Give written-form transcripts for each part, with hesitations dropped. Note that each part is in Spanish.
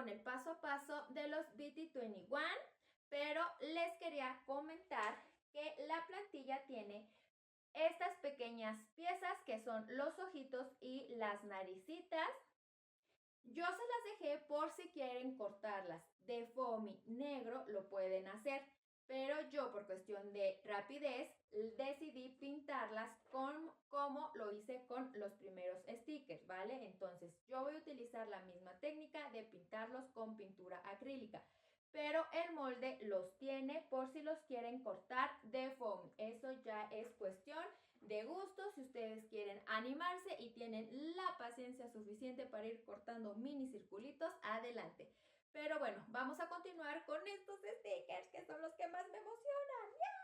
con el paso a paso de los BT21, pero les quería comentar que la plantilla tiene estas pequeñas piezas que son los ojitos y las naricitas. Yo se las dejé por si quieren cortarlas de foamy negro, lo pueden hacer, pero yo por cuestión de rapidez decidí pintarlas como lo hice con los primeros stickers, ¿vale? Entonces yo voy a utilizar la misma técnica de pintarlos con pintura acrílica, pero el molde los tiene por si los quieren cortar de foamy. Eso ya es cuestión de gusto, si ustedes quieren animarse y tienen la paciencia suficiente para ir cortando mini circulitos, adelante. Pero bueno, vamos a continuar con estos stickers que son los que más me emocionan. ¡Yeah!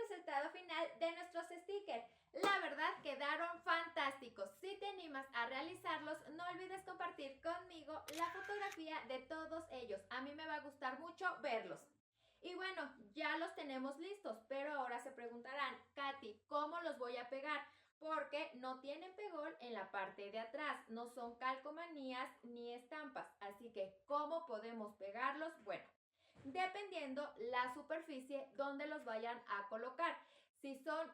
Resultado final de nuestros stickers. La verdad quedaron fantásticos. Si te animas a realizarlos, no olvides compartir conmigo la fotografía de todos ellos. A mí me va a gustar mucho verlos. Y bueno, ya los tenemos listos, pero ahora se preguntarán, Katy, ¿cómo los voy a pegar? Porque no tienen pegol en la parte de atrás, no son calcomanías ni estampas, así que ¿cómo podemos pegarlos? Bueno, dependiendo la superficie donde los vayan a colocar. Si son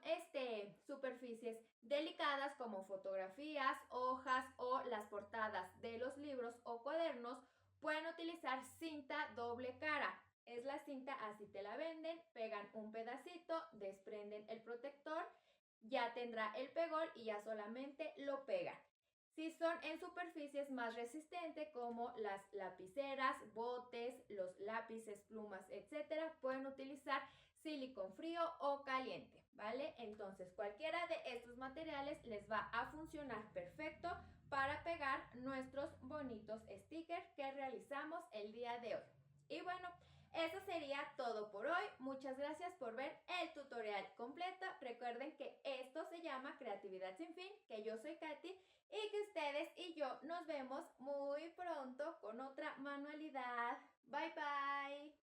superficies delicadas como fotografías, hojas o las portadas de los libros o cuadernos, pueden utilizar cinta doble cara. Es la cinta, así te la venden, pegan un pedacito, desprenden el protector ya tendrá el pegol y ya solamente lo pegan. Si son en superficies más resistentes como las lapiceras, botes, los lápices, plumas, etcétera, pueden utilizar silicón frío o caliente, ¿vale? Entonces cualquiera de estos materiales les va a funcionar perfecto para pegar nuestros bonitos stickers que realizamos el día de hoy. Y bueno, eso sería todo por hoy. Muchas gracias por ver el tutorial completo. Recuerden que esto se llama Creatividad Sin Fin, que yo soy Katy y que ustedes y yo nos vemos muy pronto con otra manualidad. Bye bye.